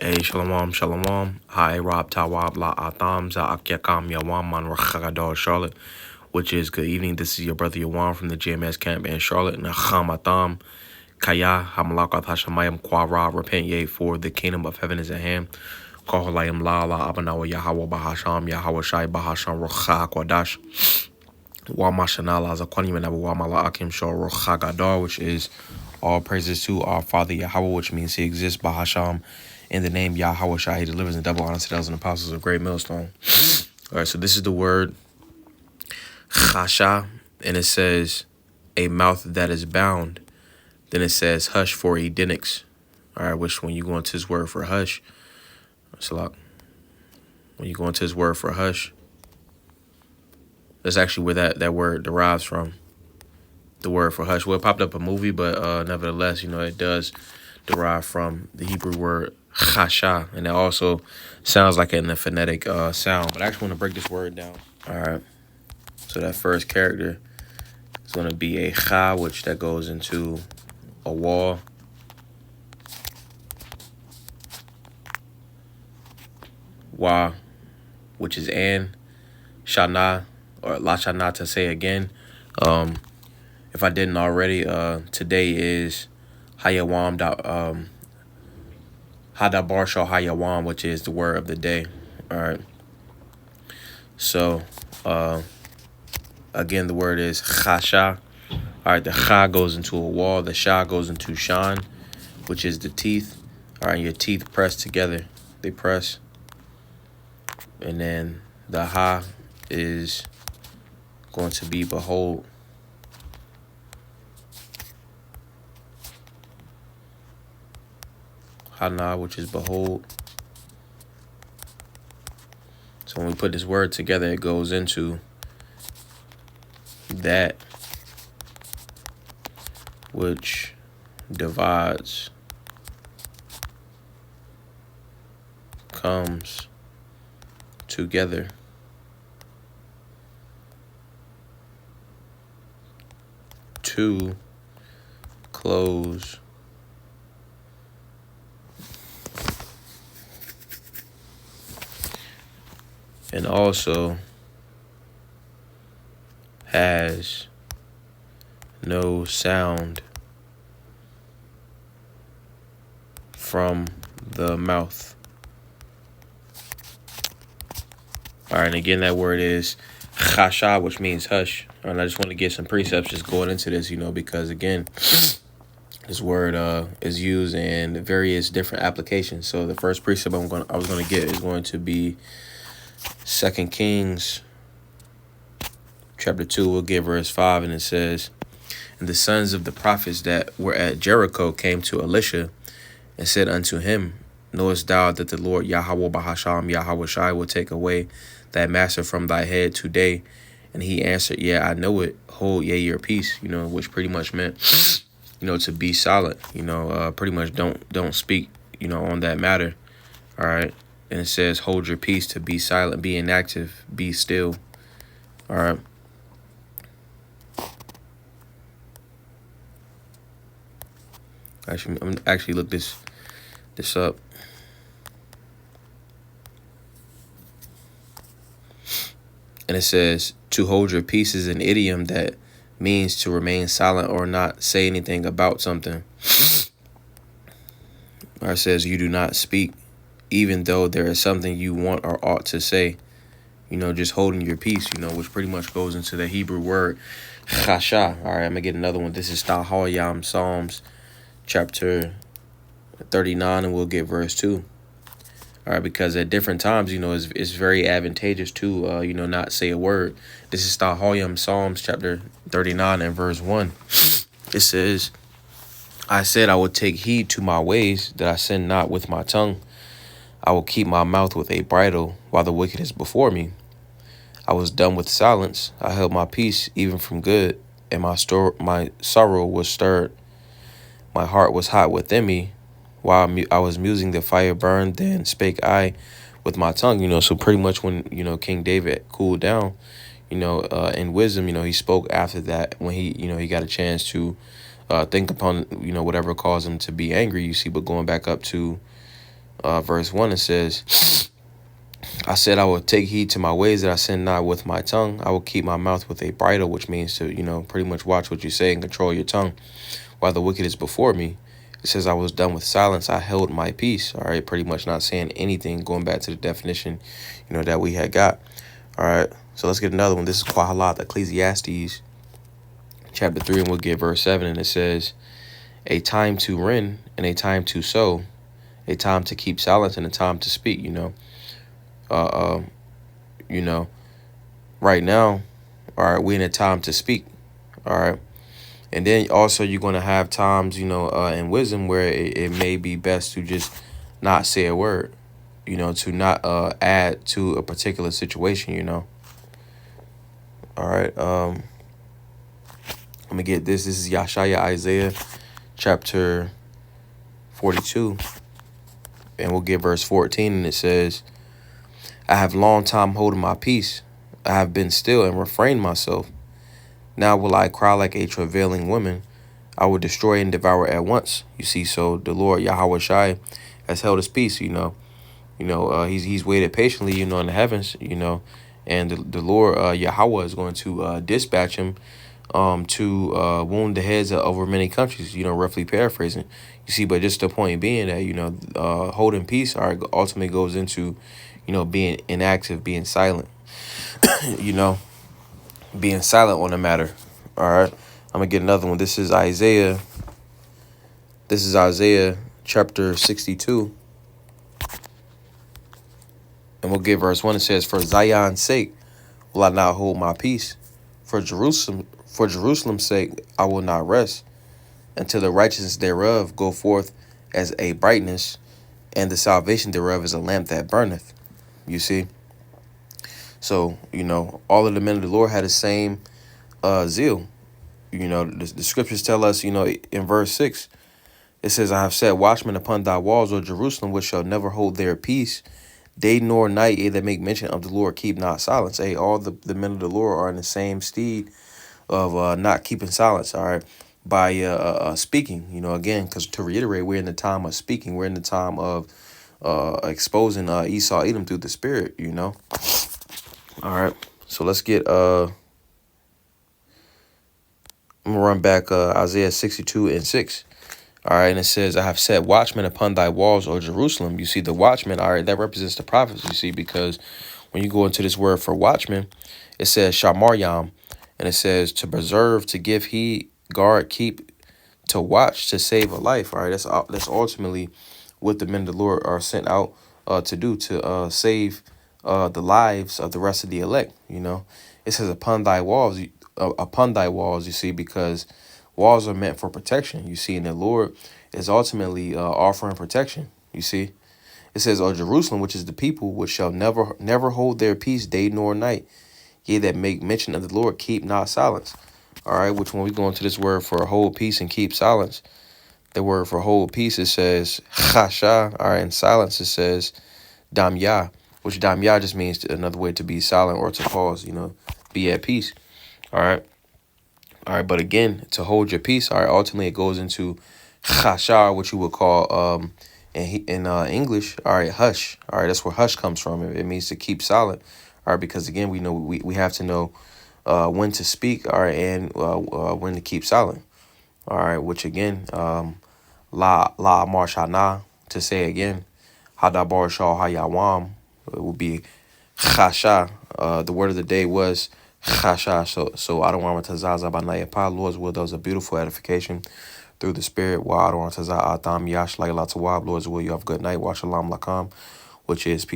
Hey, shalom, shalom. Hi, Rob Tawab La Atam Za Akyakam Yawan Man Rachagadar Charlotte, which is good evening. This is your brother Yawan from the GMS camp in Charlotte. Nacham Atam Kaya Hamalakat Hashemayim Kwara. Repent ye, for the kingdom of heaven is at hand. Kohalayim La La Abanawa Yahweh Bahasham Yahweh Shai Bahasham Rocha Kwadash. Wamashanala Zakwanim and Abu Wamala Akim Shor Rocha Gadar, which is all praises to our Father Yahweh, which means he exists, Bahasham, in the name Yahweh Shai. He delivers in double honor to those and apostles of great millstone. All right, so this is the word chasha, and it says a mouth that is bound. Then it says hush for edenics. All right, which when you go into his word for hush, when you go into his word for hush, that's actually where that word derives from. The word for hush. Well, it popped up a movie, but nevertheless, it does derive from the Hebrew word chasha, and it also sounds like in the phonetic sound. But I actually want to break this word down. All right. So that first character is going to be a cha, which that goes into a wall. Wa, which is an. Shana, or la shana to say again. If I didn't already, today is Hayawam, Hadabar Shal Hayawam, which is the word of the day. All right. So, again, the word is chasha. All right, the cha goes into a wall. The sha goes into shan, which is the teeth. All right, your teeth press together. They press. And then the ha is going to be behold. Hana, which is behold. So when we put this word together, it goes into that which divides, comes together, to close, and also has no sound from the mouth. All right, and again, that word is chasha, which means hush. And I just want to get some precepts just going into this, because again, this word is used in various different applications. So the first precept I was going to get is going to be 2 Kings chapter 2. We'll get verse 5, and it says, "And the sons of the prophets that were at Jericho came to Elisha and said unto him, Knowest thou that the Lord Yahweh Bahasham Yahweh Shai will take away thy master from thy head today? And he answered, Yeah, I know it. Hold ye your peace." Which pretty much meant, to be silent. Pretty much don't speak, on that matter. All right. And it says, hold your peace, to be silent, be inactive, be still. All right. Actually, I'm gonna actually look this up. And it says, to hold your peace is an idiom that means to remain silent or not say anything about something. Or it says, you do not speak, even though there is something you want or ought to say. Just holding your peace, which pretty much goes into the Hebrew word chasha. All right, I'm going to get another one. This is Tahoyam, Psalms chapter 39, and we'll get verse 2. All right, because at different times, it's very advantageous to, not say a word. This is Tahoyam, Psalms chapter 39 and verse 1. It says, I said I would take heed to my ways, that I sin not with my tongue. I will keep my mouth with a bridle while the wicked is before me. I was dumb with silence. I held my peace even from good, and my sorrow was stirred. My heart was hot within me. While I was musing, the fire burned. Then spake I with my tongue. So pretty much when, King David cooled down, in wisdom, he spoke after that when he got a chance to think upon, whatever caused him to be angry, you see. But going back up to verse 1, it says, I said, I will take heed to my ways that I sin not with my tongue. I will keep my mouth with a bridle, which means to, pretty much watch what you say and control your tongue while the wicked is before me. It says, I was done with silence. I held my peace. All right. Pretty much not saying anything, going back to the definition, that we had got. All right. So let's get another one. This is Qahalat, Ecclesiastes chapter 3, and we'll get verse 7. And it says, a time to rend and a time to sow, a time to keep silence and a time to speak, right now, all right, we're in a time to speak. All right. And then also you're going to have times, in wisdom where it may be best to just not say a word, to not add to a particular situation, All right. Let me get this. This is Yashaya Isaiah chapter 42. And we'll get verse 14. And it says, I have long time holding my peace. I have been still and refrained myself. Now will I cry like a travailing woman. I will destroy and devour at once. You see, so the Lord Yahweh Shai has held his peace, he's waited patiently, in the heavens, and the Lord Yahweh is going to dispatch him to wound the heads over many countries, roughly paraphrasing. You see, but just the point being that, holding peace ultimately goes into, being inactive, being silent, being silent on the matter. All right. I'm going to get another one. This is Isaiah. This is Isaiah chapter 62. And we'll get verse 1. It says, for Zion's sake will I not hold my peace. For Jerusalem's sake I will not rest, until the righteousness thereof go forth as a brightness, and the salvation thereof is a lamp that burneth. You see? So, all of the men of the Lord had the same zeal. The scriptures tell us, in verse 6, it says, I have set watchmen upon thy walls, O Jerusalem, which shall never hold their peace. Day nor night, they that make mention of the Lord keep not silence. Hey, all the men of the Lord are in the same steed of not keeping silence, all right, by speaking, again, because to reiterate, we're in the time of speaking. We're in the time of exposing Esau, Edom through the Spirit, All right, so let's get, I'm going to run back Isaiah 62 and 6. All right, and it says, I have set watchmen upon thy walls, O Jerusalem. You see, the watchmen, all right, that represents the prophets, you see, because when you go into this word for watchmen, it says Shamaryam, and it says to preserve, to give heed, guard, keep, to watch, to save a life. All right, that's ultimately what the men of the Lord are sent out to do, to save the lives of the rest of the elect. It says upon thy walls, you see, because walls are meant for protection, you see, and the Lord is ultimately offering protection, you see. It says, O Jerusalem, which is the people, which shall never hold their peace day nor night. Ye that make mention of the Lord, keep not silence. All right, which when we go into this word for hold peace and keep silence, the word for hold peace, it says chasha. All right, in silence, it says damya, which damya just means another way to be silent or to pause, be at peace. All right. All right, but again, to hold your peace, all right, ultimately it goes into chashar, which you would call in English, all right, hush. All right, that's where hush comes from. It means to keep silent. All right, because again, we know we have to know when to speak, all right, and when to keep silent. All right, which again, la marshana, to say again, hadabar shal hayawam, it will be chasha. The word of the day was chasha. So I don't want to zaza banayapa. Lord's will, that was a beautiful edification through the Spirit. Wa I don't want to zaza atam yash like latawab. Lord's will, you have a good night. Wa shalom lakam, which is peace.